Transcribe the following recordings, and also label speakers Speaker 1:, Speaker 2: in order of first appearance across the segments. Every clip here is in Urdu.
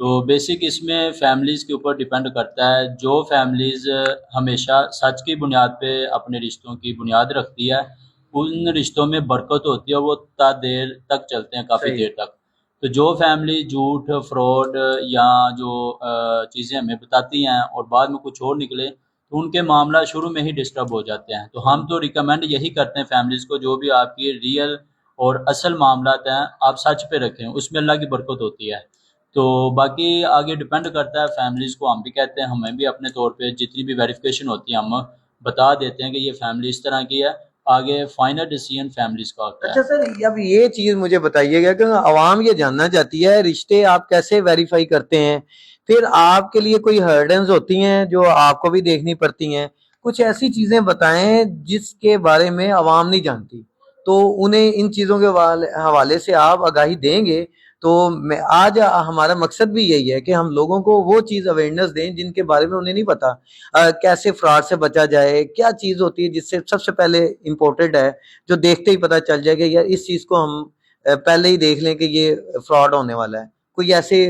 Speaker 1: تو بیسک اس میں فیملیز کے اوپر ڈیپینڈ کرتا ہے. جو فیملیز ہمیشہ سچ کی بنیاد پہ اپنے رشتوں کی بنیاد رکھتی ہے ان رشتوں میں برکت ہوتی ہے, وہ تا دیر تک چلتے ہیں, کافی دیر تک. تو جو فیملی جھوٹ فراڈ یا جو چیزیں ہمیں بتاتی ہیں اور بعد میں کچھ اور نکلے تو ان کے معاملہ شروع میں ہی ڈسٹرب ہو جاتے ہیں. تو ہم تو ریکمینڈ یہی کرتے ہیں فیملیز کو, جو بھی آپ کی ریئل اور اصل معاملات ہیں آپ سچ پہ رکھیں, اس میں اللہ کی برکت ہوتی ہے. تو باقی آگے ڈپینڈ کرتا ہے فیملیز کو. ہم بھی کہتے ہیں, ہمیں بھی اپنے طور پہ جتنی بھی ویریفیکیشن ہوتی ہے ہم بتا دیتے ہیں کہ یہ فیملی اس طرح کی ہے. آگے فائنل ڈیسیژن فیملیز کا ہوتا ہے.
Speaker 2: اچھا سر, اب یہ چیز مجھے بتائیے گا کہ عوام یہ جاننا چاہتی ہے رشتے آپ کیسے ویریفائی کرتے ہیں, پھر آپ کے لیے کوئی ہرڈنز ہوتی ہیں جو آپ کو بھی دیکھنی پڑتی ہیں, کچھ ایسی چیزیں بتائیں جس کے بارے میں عوام نہیں جانتی, تو انہیں ان چیزوں کے حوالے سے آپ آگاہی دیں گے. تو میں آج ہمارا مقصد بھی یہی ہے کہ ہم لوگوں کو وہ چیز اویئرنیس دیں جن کے بارے میں انہیں نہیں پتا, کیسے فراڈ سے بچا جائے, کیا چیز ہوتی ہے جس سے سب سے پہلے امپورٹنٹ ہے جو دیکھتے ہی پتہ چل جائے کہ یار اس چیز کو ہم پہلے ہی دیکھ لیں کہ یہ فراڈ ہونے والا ہے. کوئی ایسے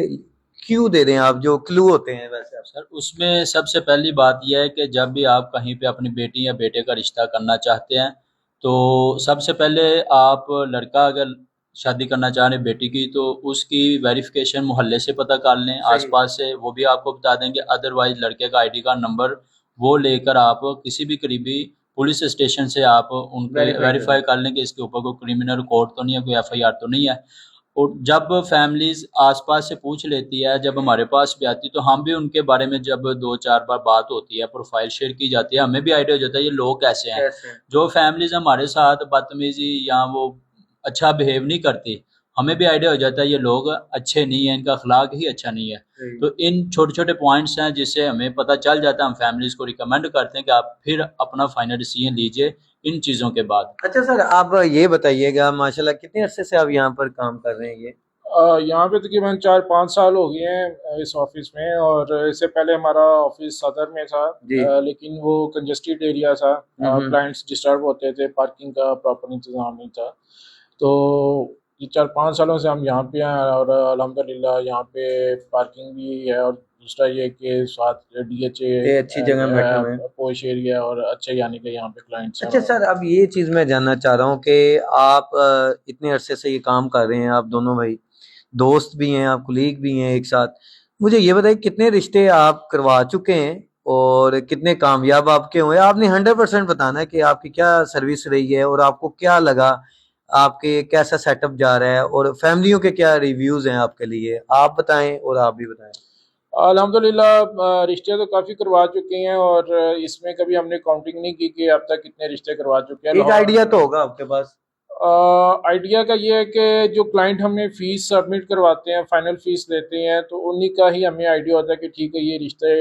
Speaker 2: کیوں دے دیں آپ جو کلو ہوتے ہیں ویسے آپ.
Speaker 1: سر اس میں سب سے پہلی بات یہ ہے کہ جب بھی آپ کہیں پہ اپنی بیٹی یا بیٹے کا رشتہ کرنا چاہتے ہیں تو سب سے پہلے آپ لڑکا اگر شادی کرنا چاہ رہے ہیں بیٹی کی تو اس کی ویریفیکیشن محلے سے پتہ کر لیں, آس پاس سے, وہ بھی آپ کو بتا دیں گے. ادروائز لڑکے کا آئی ڈی کارڈ نمبر وہ لے کر آپ کسی بھی قریبی پولیس اسٹیشن سے آپ ان کو ویریفائی کر لیں کہ اس کے اوپر کوئی کرمنل ریکارڈ تو نہیں ہے, کوئی ایف آئی آر تو نہیں ہے. اور جب فیملیز آس پاس سے پوچھ لیتی ہے, جب ہمارے پاس بھی آتی تو ہم بھی ان کے بارے میں جب 2-4 بار بات ہوتی ہے, پروفائل شیئر کی جاتی ہے, ہمیں بھی آئیڈیا ہو جاتا ہے یہ لوگ کیسے ہیں. جو فیملیز ہمارے ساتھ بدتمیزی یا وہ اچھا بہیو نہیں کرتی, ہمیں بھی آئیڈیا ہو جاتا ہے یہ لوگ اچھے نہیں ہیں, ان کا اخلاق ہی اچھا نہیں ہے. تو ان چھوٹے چھوٹے پوائنٹس ہیں جس سے ہمیں پتہ چل جاتا ہے. ہم فیملیز کو ریکمینڈ کرتے ہیں کہ آپ پھر اپنا فائنل ڈیسیژن لیجئے ان چیزوں کے بعد.
Speaker 2: اچھا سر, آپ یہ بتائیے گا ماشاءاللہ کتنے عرصے سے آپ یہاں پر کام کر رہے ہیں؟ یہ
Speaker 3: یہاں پہ تقریباً 4-5 سال ہو گئے ہیں اس آفس میں, اور اس سے پہلے ہمارا آفس صدر میں تھا, لیکن وہ کنجسٹڈ ایریا تھا, کلائنٹس ڈسٹرب ہوتے تھے, پارکنگ کا پراپر انتظام نہیں تھا. تو یہ 4-5 سالوں سے ہم یہاں پہ ہیں, اور الحمدللہ یہاں پہ پارکنگ بھی ہے, اور دوسرا یہ کہ ساتھ ڈی ایچ اے
Speaker 2: اچھی جگہ بیٹھے ہوئے ہیں,
Speaker 3: پوش ایریا, اور اچھے یعنی کہ یہاں پہ کلائنٹس.
Speaker 2: اچھا سر, اب یہ چیز میں جاننا چاہ رہا ہوں کہ آپ اتنے عرصے سے یہ کام کر رہے ہیں, آپ دونوں بھائی دوست بھی ہیں, آپ کولیگ بھی ہیں ایک ساتھ, مجھے یہ بتائیے کتنے رشتے آپ کروا چکے ہیں اور کتنے کامیاب آپ کے ہوئے. آپ نے 100% بتانا ہے کہ آپ کی کیا سروس رہی ہے اور آپ کو کیا لگا, آپ کے کیسا سیٹ اپ جا رہا ہے, اور فیملیوں کے کیا ریویوز ہیں آپ کے لیے, آپ بتائیں اور آپ بھی بتائیں.
Speaker 3: الحمدللہ رشتے تو کافی کروا چکے ہیں, اور اس میں کبھی ہم نے کاؤنٹنگ نہیں کی کہ اب تک کتنے رشتے کروا چکے ہیں.
Speaker 2: ایک آئیڈیا تو ہوگا آپ کے پاس.
Speaker 3: آئیڈیا کا یہ ہے کہ جو کلائنٹ ہمیں فیس سبمٹ کرواتے ہیں, فائنل فیس لیتے ہیں, تو انہی کا ہی ہمیں آئیڈیا ہوتا ہے کہ ٹھیک ہے یہ رشتے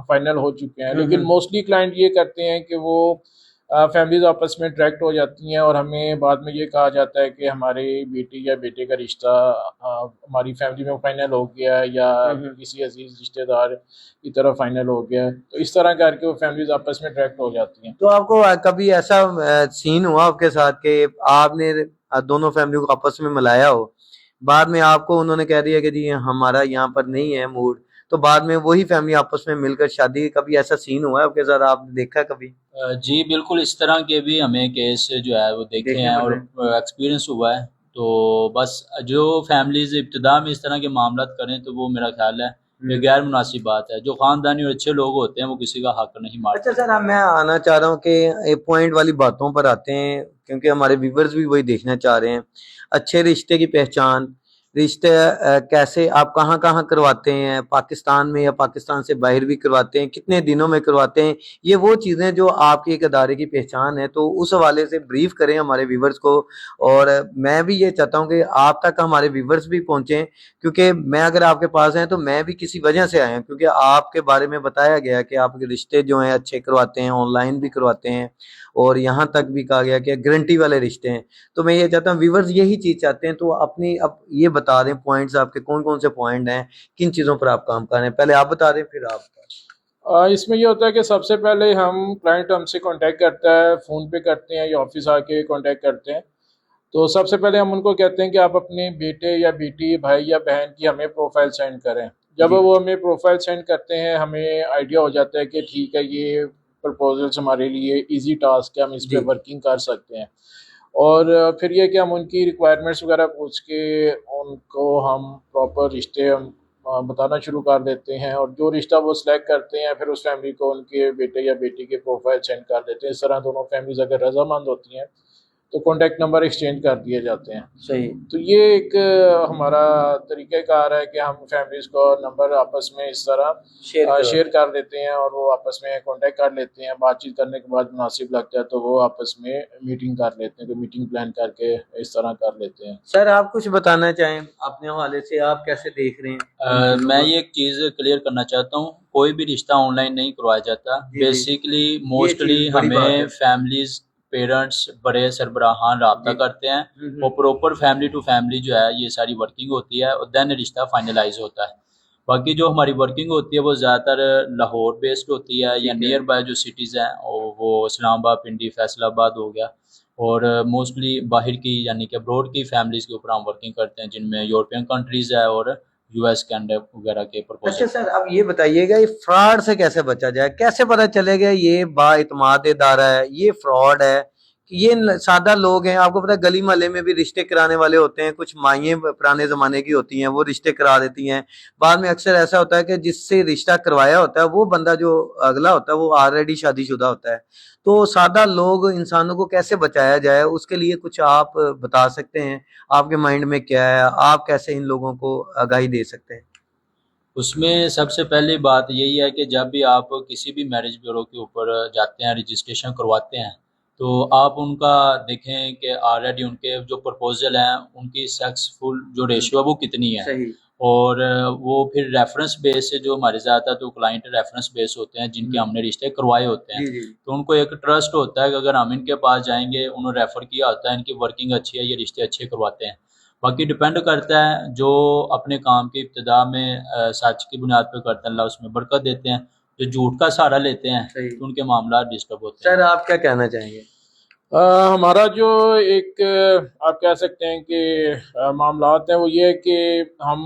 Speaker 3: فائنل ہو چکے ہیں. لیکن موسٹلی کلائنٹ یہ کرتے ہیں کہ وہ فیملیز آپس میں ڈائریکٹ ہو جاتی ہیں, اور ہمیں بعد میں یہ کہا جاتا ہے کہ ہماری بیٹی یا بیٹے کا رشتہ ہماری فیملی میں فائنل ہو گیا ہے, یا کسی عزیز رشتہ دار کی طرف فائنل ہو گیا ہے. تو اس طرح کر کے وہ فیملیز آپس میں ڈائریکٹ ہو جاتی ہیں.
Speaker 2: تو آپ کو کبھی ایسا سین ہوا آپ کے ساتھ کہ آپ نے دونوں فیملیوں کو آپس میں ملایا ہو, بعد میں آپ کو انہوں نے کہہ دیا کہ جی ہمارا یہاں پر نہیں ہے موڈ, تو بعد میں وہی فیملی آپس میں مل کر شادی, کبھی ایسا سین ہوا ہے آپ کے ساتھ, آپ نے دیکھا کبھی؟
Speaker 1: جی بالکل, اس طرح کے بھی ہمیں کیس جو ہے وہ دیکھے ہیں اور ایکسپیرینس ہوا ہے. تو بس جو فیملیز ابتدا میں اس طرح کے معاملات کریں تو وہ میرا خیال ہے یہ غیر مناسب بات ہے. جو خاندانی اور اچھے لوگ ہوتے ہیں وہ کسی کا حق نہیں مارتے.
Speaker 2: اچھا سر, اب میں آنا چاہ رہا ہوں کہ ایک پوائنٹ والی باتوں پر آتے ہیں, کیونکہ ہمارے ویورز بھی وہی دیکھنا چاہ رہے ہیں. اچھے رشتے کی پہچان, رشتے کیسے آپ کہاں کہاں کرواتے ہیں, پاکستان میں یا پاکستان سے باہر بھی کرواتے ہیں, کتنے دنوں میں کرواتے ہیں, یہ وہ چیزیں جو آپ کے ایک ادارے کی پہچان ہے. تو اس حوالے سے بریف کریں ہمارے ویورز کو, اور میں بھی یہ چاہتا ہوں کہ آپ تک ہمارے ویورز بھی پہنچیں, کیونکہ میں اگر آپ کے پاس ہیں تو میں بھی کسی وجہ سے آیا ہوں, کیونکہ آپ کے بارے میں بتایا گیا کہ آپ کے رشتے جو ہیں اچھے کرواتے ہیں, آن لائن بھی کرواتے ہیں, اور یہاں تک بھی کہا گیا کہ گارنٹی والے رشتے ہیں. تو میں یہ چاہتا ہوں ویورز یہی چیز چاہتے ہیں, تو اپنی اب یہ بتا دیں پوائنٹس آپ کے کون کون سے پوائنٹ ہیں, کن چیزوں پر آپ کام کر رہے ہیں, پہلے آپ بتا دیں پھر آپ.
Speaker 3: اس میں یہ ہوتا ہے کہ سب سے پہلے کلائنٹ ہم سے کانٹیکٹ کرتا ہے, فون پہ کرتے ہیں یا آفس آ کے کانٹیکٹ کرتے ہیں. تو سب سے پہلے ہم ان کو کہتے ہیں کہ آپ اپنے بیٹے یا بیٹی, بھائی یا بہن کی ہمیں پروفائل سینڈ کریں, جب
Speaker 2: جی
Speaker 3: وہ ہمیں پروفائل سینڈ کرتے ہیں ہمیں آئیڈیا ہو جاتا ہے کہ ٹھیک ہے یہ پرپوزلس ہمارے لیے ایزی ٹاسک ہے, ہم اس پہ
Speaker 2: جی
Speaker 3: ورکنگ کر سکتے ہیں. اور پھر یہ کہ ہم ان کی ریکوائرمنٹس وغیرہ پوچھ کے ان کو ہم پراپر رشتے بتانا شروع کر دیتے ہیں, اور جو رشتہ وہ سلیکٹ کرتے ہیں پھر اس فیملی کو ان کے بیٹے یا بیٹی کے پروفائل سینڈ کر دیتے ہیں. اس طرح دونوں فیملیز اگر رضامند ہوتی ہیں تو کانٹیکٹ نمبر ایکسچینج کر دیے جاتے ہیں.
Speaker 2: صحیح.
Speaker 3: تو یہ ایک ہمارا طریقہ کار ہے کہ ہم فیملیز کو نمبر آپس میں اس طرح شیئر کر دیتے ہیں اور وہ آپس میں کانٹیکٹ کر لیتے ہیں. بات چیت کرنے کے بعد مناسب لگتا ہے تو وہ آپس میں میٹنگ کر لیتے ہیں, تو میٹنگ پلان کر کے اس طرح کر لیتے ہیں.
Speaker 2: سر آپ کچھ بتانا چاہیں اپنے حوالے سے, آپ کیسے دیکھ رہے ہیں؟
Speaker 1: میں یہ ایک چیز کلیئر کرنا چاہتا ہوں, کوئی بھی رشتہ آن لائن نہیں کروایا جاتا.
Speaker 2: جی جی
Speaker 1: بیسیکلی
Speaker 2: یہ
Speaker 1: موسٹلی
Speaker 2: چیز بڑی بات
Speaker 1: ہمیں
Speaker 2: ہے.
Speaker 1: فیملیز پیرنٹس بڑے سربراہان رابطہ
Speaker 2: جی.
Speaker 1: کرتے ہیں, اور پراپر فیملی ٹو فیملی جو ہے یہ ساری ورکنگ ہوتی ہے, اور دین رشتہ فائنلائز ہوتا ہے. باقی جو ہماری ورکنگ ہوتی ہے وہ زیادہ تر لاہور بیسڈ ہوتی ہے, یا
Speaker 2: ٹھیک ہے.
Speaker 1: نیئر بائی جو سٹیز ہیں وہ اسلام آباد, پنڈی, فیصل آباد ہو گیا, اور موسٹلی باہر کی یعنی کہ ابروڈ کی فیملیز کے اوپر ہم ورکنگ کرتے ہیں, جن میں یورپین کنٹریز ہے اور یو ایس کینیڈا وغیرہ کے پرپوزل.
Speaker 2: اچھا سر, اب یہ بتائیے گا یہ فراڈ سے کیسے بچا جائے, کیسے پتا چلے گا یہ با اعتماد ادارہ ہے, یہ فراڈ ہے, کہ یہ سادہ لوگ ہیں؟ آپ کو پتا ہے گلی محلے میں بھی رشتے کرانے والے ہوتے ہیں, کچھ مائیں پرانے زمانے کی ہوتی ہیں وہ رشتے کرا دیتی ہیں. بعد میں اکثر ایسا ہوتا ہے کہ جس سے رشتہ کروایا ہوتا ہے وہ بندہ جو اگلا ہوتا ہے وہ آلریڈی شادی شدہ ہوتا ہے. تو سادہ لوگ انسانوں کو کیسے بچایا جائے, اس کے لیے کچھ آپ بتا سکتے ہیں؟ آپ کے مائنڈ میں کیا ہے, آپ کیسے ان لوگوں کو آگاہی دے سکتے ہیں؟
Speaker 1: اس میں سب سے پہلی بات یہی ہے کہ جب بھی آپ کسی بھی میرج بیورو کے اوپر جاتے ہیں, رجسٹریشن کرواتے ہیں, تو آپ ان کا دیکھیں کہ آلریڈی ان کے جو پرپوزل ہیں ان کی سکسیسفل جو ریشیو ہے وہ کتنی ہے.
Speaker 2: صحیح.
Speaker 1: اور وہ پھر ریفرنس بیس سے جو ہمارے زیادہ تو کلائنٹ ریفرنس بیس ہوتے ہیں جن کے ہم نے رشتے کروائے ہوتے ہیں,
Speaker 2: جی جی.
Speaker 1: تو ان کو ایک ٹرسٹ ہوتا ہے کہ اگر ہم ان کے پاس جائیں گے, انہوں نے ریفر کیا ہوتا ہے, ان کی ورکنگ اچھی ہے, یہ رشتے اچھے کرواتے ہیں. باقی ڈپینڈ کرتا ہے جو اپنے کام کی ابتدا میں سچ کی بنیاد پہ کرتے ہیں, اللہ اس میں برکت دیتے ہیں. جو جھوٹ کا سہارا لیتے ہیں تو ان کے معاملات ڈسٹرب ہوتے ہیں.
Speaker 2: سر آپ کیا کہنا چاہیں گے؟
Speaker 3: ہمارا جو ایک آپ کہہ سکتے ہیں کہ معاملات ہیں وہ یہ ہے کہ ہم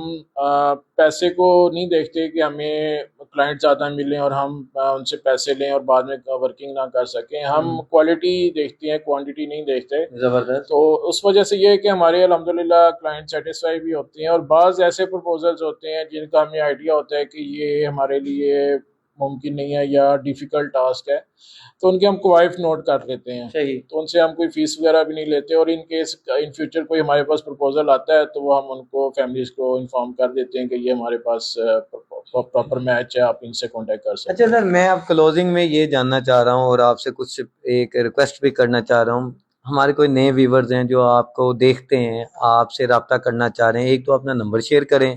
Speaker 3: پیسے کو نہیں دیکھتے کہ ہمیں کلائنٹ زیادہ ملیں اور ہم ان سے پیسے لیں اور بعد میں ورکنگ نہ کر سکیں. ہم کوالٹی دیکھتے ہیں, کوانٹٹی نہیں دیکھتے.
Speaker 2: زبردست.
Speaker 3: تو اس وجہ سے یہ ہے کہ ہمارے الحمدللہ کلائنٹ سیٹسفائی بھی ہوتے ہیں, اور بعض ایسے پرپوزلز ہوتے ہیں جن کا ہمیں آئیڈیا ہوتا ہے کہ یہ ہمارے لیے ممکن نہیں ہے یا ڈیفیکلٹ ٹاسک ہے, تو ان کے ہم کوائف نوٹ کر لیتے ہیں.
Speaker 2: صحیح.
Speaker 3: تو ان سے ہم کوئی فیس وغیرہ بھی نہیں لیتے, اور ان کیس ان فیوچر کوئی ہمارے پاس پرپوزل آتا ہے تو وہ ہم ان کو فیملیز کو انفارم کر دیتے ہیں کہ یہ ہمارے پاس پراپر میچ ہے, آپ ان سے کانٹیکٹ کر سکتے ہیں.
Speaker 2: اچھا سر, میں اب کلوزنگ میں یہ جاننا چاہ رہا ہوں اور آپ سے کچھ ایک ریکویسٹ بھی کرنا چاہ رہا ہوں. ہمارے کوئی نئے ویورز ہیں جو آپ کو دیکھتے ہیں, آپ سے رابطہ کرنا چاہ رہے ہیں, ایک تو اپنا نمبر شیئر کریں,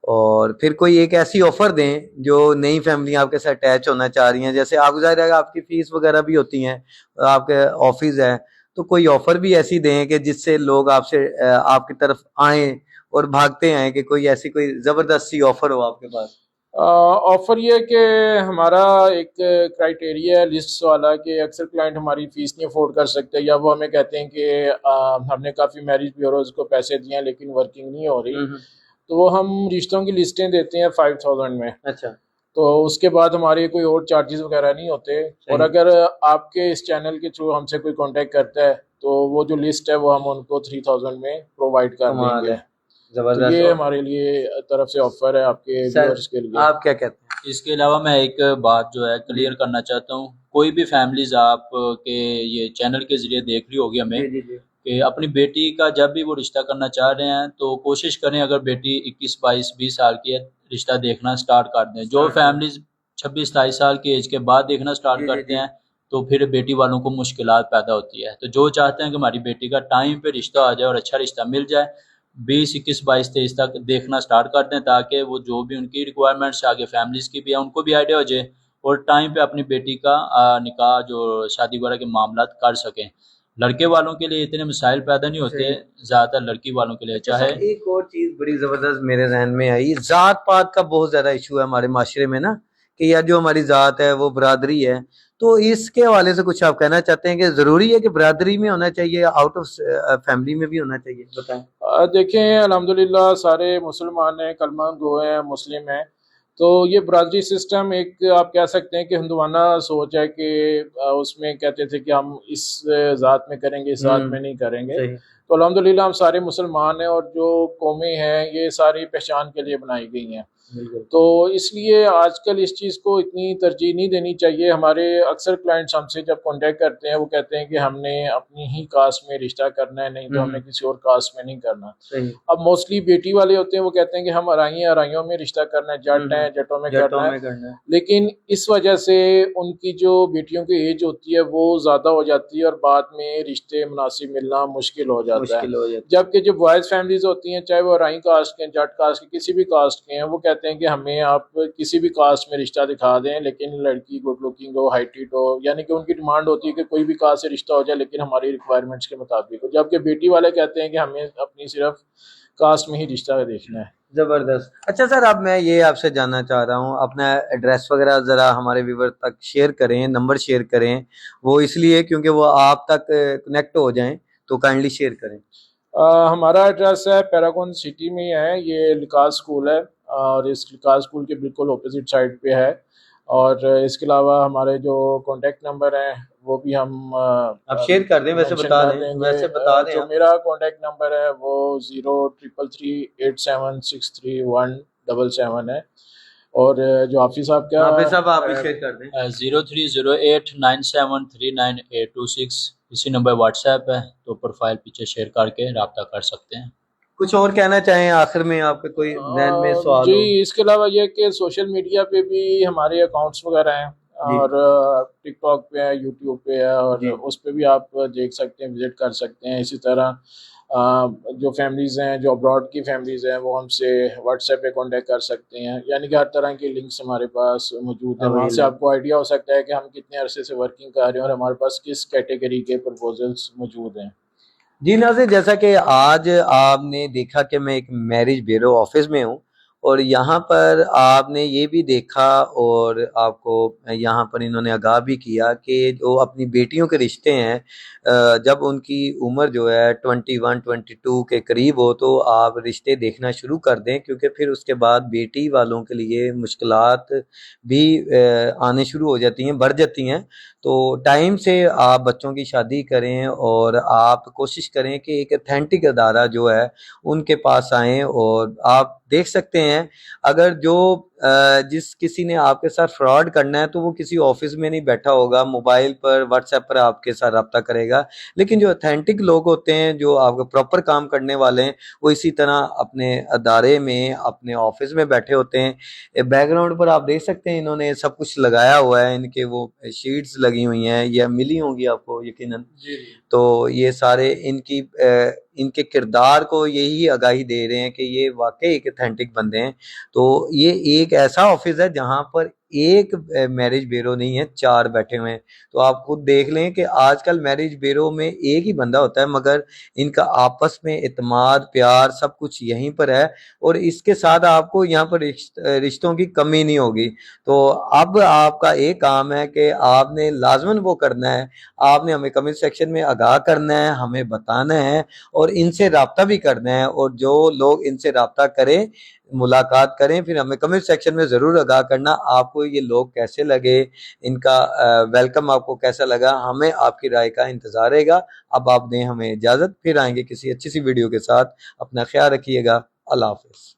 Speaker 2: اور پھر کوئی ایک ایسی آفر دیں جو نئی فیملی آپ کے ساتھ اٹیچ ہونا چاہ رہی ہیں. جیسے آپ کو ظاہر ہے آپ کی فیس وغیرہ بھی ہوتی ہیں, آپ کے آفس ہے, تو کوئی آفر بھی ایسی دیں کہ جس سے لوگ آپ سے آپ کی طرف آئیں اور بھاگتے ہیں, کہ کوئی ایسی کوئی زبردست سی آفر ہو آپ کے پاس.
Speaker 3: آفر یہ کہ ہمارا ایک کرائٹیریا ہے لسٹ والا کہ اکثر کلائنٹ ہماری فیس نہیں افورڈ کر سکتے, یا وہ ہمیں کہتے ہیں کہ ہم نے کافی میرج بیوروز کو پیسے دیے ہیں لیکن ورکنگ نہیں ہو رہی, تو وہ ہم رشتوں کی لسٹیں دیتے ہیں 5000 میں.
Speaker 2: اچھا.
Speaker 3: تو اس کے بعد ہمارے کوئی اور چارجز وغیرہ نہیں ہوتے. اور اگر آپ کے اس چینل کے تھرو ہم سے کوئی کانٹیکٹ کرتا ہے تو وہ جو لسٹ ہے وہ ہم ان کو 3000 میں پرووائڈ کر دیں گے. تو یہ ہمارے لیے طرف سے آفر ہے آپ کے ویورز کے لیے.
Speaker 2: آپ کیا کہتے ہیں؟
Speaker 1: اس کے علاوہ میں ایک بات جو ہے کلیئر کرنا چاہتا ہوں, کوئی بھی فیملیز آپ کے یہ چینل کے ذریعے دیکھ رہی ہوگی ہمیں, کہ اپنی بیٹی کا جب بھی وہ رشتہ کرنا چاہ رہے ہیں تو کوشش کریں, اگر بیٹی 21, 22, 20 سال کی ہے, رشتہ دیکھنا سٹارٹ کر دیں. جو فیملیز 26, 27 سال کی ایج کے بعد دیکھنا سٹارٹ کرتے ہیں تو پھر بیٹی والوں کو مشکلات پیدا ہوتی ہے. تو جو چاہتے ہیں کہ ہماری بیٹی کا ٹائم پہ رشتہ آ جائے اور اچھا رشتہ مل جائے, 20, 21, 22, 23 تک دیکھنا سٹارٹ کر دیں, تاکہ وہ جو بھی ان کی ریکوائرمنٹس آگے فیملیز کی بھی ہیں ان کو بھی آئیڈیا ہو جائے, اور ٹائم پہ اپنی بیٹی کا نکاح جو شادی وغیرہ کے معاملات کر سکیں. لڑکے والوں کے لیے اتنے مسائل پیدا نہیں ہوتے, زیادہ تر لڑکی والوں کے لیے. چاہے
Speaker 2: ایک اور چیز بڑی زبردست میرے ذہن میں آئی, ذات پات کا بہت زیادہ ایشو ہے ہمارے معاشرے میں نا, کہ یار جو ہماری ذات ہے وہ برادری ہے، تو اس کے حوالے سے کچھ آپ کہنا چاہتے ہیں کہ ضروری ہے کہ برادری میں ہونا چاہیے، آؤٹ آف فیملی میں بھی ہونا چاہیے؟ بتائیں۔
Speaker 3: دیکھیں الحمدللہ سارے مسلمان ہیں، کلمہ گو ہیں، مسلم ہیں، تو یہ برادری سسٹم ایک آپ کہہ سکتے ہیں کہ ہندوانہ سوچ ہے کہ اس میں کہتے تھے کہ ہم اس ذات میں کریں گے، اس ذات میں نہیں کریں گے،
Speaker 2: صحیح۔
Speaker 3: تو الحمدللہ ہم سارے مسلمان ہیں، اور جو قومیں ہیں یہ ساری پہچان کے لیے بنائی گئی ہیں،
Speaker 2: بالکل۔
Speaker 3: تو اس لیے آج کل اس چیز کو اتنی ترجیح نہیں دینی چاہیے۔ ہمارے اکثر کلائنٹس ہم سے جب کانٹیکٹ کرتے ہیں وہ کہتے ہیں کہ ہم نے اپنی ہی کاسٹ میں رشتہ کرنا ہے، نہیں تو ہمیں کسی اور کاسٹ میں نہیں کرنا۔
Speaker 2: صحیح۔
Speaker 3: اب موسٹلی بیٹی والے ہوتے ہیں وہ کہتے ہیں کہ ہم ارائیوں میں رشتہ کرنا ہے، جٹ ہیں جٹوں میں کرنا ہے، لیکن اس وجہ سے ان کی جو بیٹیوں کی ایج ہوتی ہے وہ زیادہ ہو جاتی ہے اور بعد میں رشتے مناسب ملنا مشکل ہو جاتا ہے۔ جبکہ جو بوائز فیملیز ہوتی ہیں، چاہے وہ ارائی کاسٹ کے ہیں، جٹ کاسٹ کے، کسی بھی کاسٹ کے ہیں، وہ کہتے ہیں کہ ہمیں آپ کسی بھی کاسٹ میں رشتہ دکھا دیں لیکن لڑکی گڈ لکنگ ہو، ہائٹڈ ہو، یعنی کہ ان کی ڈیمانڈ ہوتی ہے کہ کوئی بھی کاسٹ سے رشتہ ہو جائے لیکن ہماری ریکوائرمنٹس کے مطابق ہو، جبکہ بیٹی والے کہتے ہیں کہ ہمیں اپنی صرف کاسٹ میں ہی رشتہ دیکھنا ہے۔
Speaker 2: زبردست۔ اچھا سر، اب میں یہ آپ سے جاننا چاہ رہا ہوں، اپنا ایڈریس وغیرہ ذرا ہمارے ویور تک شیئر کریں، نمبر شیئر کریں، وہ اس لیے کیونکہ وہ آپ تک کنیکٹ ہو جائیں، تو کائنڈلی شیئر کریں۔
Speaker 3: ہمارا ایڈریس ہے پیراگون سٹی میں ہے، یہ لکاس اسکول ہے، اور اس لکاس اسکول کے بالکل اپوزٹ سائڈ پہ ہے، اور اس کے علاوہ ہمارے جو کانٹیکٹ نمبر ہیں وہ بھی ہم
Speaker 2: آپ شیئر کر دیں، ویسے بتا دیں، ویسے بتا دیں۔
Speaker 3: جو میرا کانٹیکٹ نمبر ہے وہ 03338763177 ہے، اور جو حافظ صاحب کا،
Speaker 2: حافظ صاحب آپ بھی شیئر کر دیں۔
Speaker 1: 0308973926 اسی نمبر واٹس ایپ ہے، تو پروفائل پیچھے شیئر کر کے رابطہ کر سکتے ہیں۔
Speaker 2: کچھ اور کہنا چاہیں آخر میں، آپ کے کوئی ذہن میں سوال ہو؟
Speaker 3: جی، اس کے علاوہ یہ کہ سوشل میڈیا پہ بھی ہمارے اکاؤنٹس وغیرہ ہیں، اور ٹک ٹاک پہ ہے، یوٹیوب پہ ہے، اور اس پہ بھی آپ دیکھ سکتے ہیں، وزٹ کر سکتے ہیں۔ اسی طرح جو فیملیز ہیں، جو ابراڈ کی فیملیز ہیں، وہ ہم سے واٹس ایپ پہ کانٹیکٹ کر سکتے ہیں، یعنی کہ ہر طرح کے لنکس ہمارے پاس موجود ہیں، وہاں سے آپ کو آئیڈیا ہو سکتا ہے کہ ہم کتنے عرصے سے ورکنگ کر رہے ہیں اور ہمارے پاس کس کیٹیگری کے پرپوزلس موجود ہیں۔
Speaker 2: جی ناظرین، جیسا کہ آج آپ نے دیکھا کہ میں ایک میرج بیورو آفس میں ہوں، اور یہاں پر آپ نے یہ بھی دیکھا اور آپ کو یہاں پر انہوں نے آگاہ بھی کیا کہ جو اپنی بیٹیوں کے رشتے ہیں، جب ان کی عمر جو ہے 21-22 کے قریب ہو تو آپ رشتے دیکھنا شروع کر دیں، کیونکہ پھر اس کے بعد بیٹی والوں کے لیے مشکلات بھی آنے شروع ہو جاتی ہیں، بڑھ جاتی ہیں۔ تو ٹائم سے آپ بچوں کی شادی کریں، اور آپ کوشش کریں کہ ایک اتھینٹک ادارہ جو ہے ان کے پاس آئیں، اور آپ دیکھ سکتے ہیں اگر جو جس کسی نے آپ کے ساتھ فراڈ کرنا ہے تو وہ کسی آفس میں نہیں بیٹھا ہوگا، موبائل پر واٹس ایپ پر آپ کے ساتھ رابطہ کرے گا، لیکن جو اتھینٹک لوگ ہوتے ہیں، جو آپ کا پراپر کام کرنے والے ہیں، وہ اسی طرح اپنے ادارے میں، اپنے آفس میں بیٹھے ہوتے ہیں۔ بیک گراؤنڈ پر آپ دیکھ سکتے ہیں انہوں نے سب کچھ لگایا ہوا ہے، ان کے وہ شیٹس لگی ہوئی ہیں، یہ ملی ہوں گی آپ کو یقیناً۔ تو یہ سارے ان کے کردار کو یہی آگاہی دے رہے ہیں کہ یہ واقعی ایک اتھینٹک بندے ہیں۔ تو یہ ایک ایسا آفس ہے جہاں پر ایک میرج بیورو نہیں ہے، 4 بیٹھے ہوئے ہیں۔ تو آپ خود دیکھ لیں کہ آج کل میرج بیورو میں ایک ہی بندہ ہوتا ہے، مگر ان کا آپس میں اعتماد، پیار، سب کچھ یہیں پر ہے، اور اس کے ساتھ آپ کو یہاں پر رشتوں کی کمی نہیں ہوگی۔ تو اب آپ کا ایک کام ہے کہ آپ نے لازماً وہ کرنا ہے، آپ نے ہمیں کمنٹ سیکشن میں آگاہ کرنا ہے، ہمیں بتانا ہے، اور ان سے رابطہ بھی کرنا ہے، اور جو لوگ ان سے رابطہ کریں، ملاقات کریں، پھر ہمیں کمنٹ سیکشن میں ضرور آگاہ کرنا آپ کو یہ لوگ کیسے لگے، ان کا ویلکم آپ کو کیسا لگا، ہمیں آپ کی رائے کا انتظار رہے گا۔ اب آپ دیں ہمیں اجازت، پھر آئیں گے کسی اچھی سی ویڈیو کے ساتھ۔ اپنا خیال رکھیے گا، اللہ حافظ۔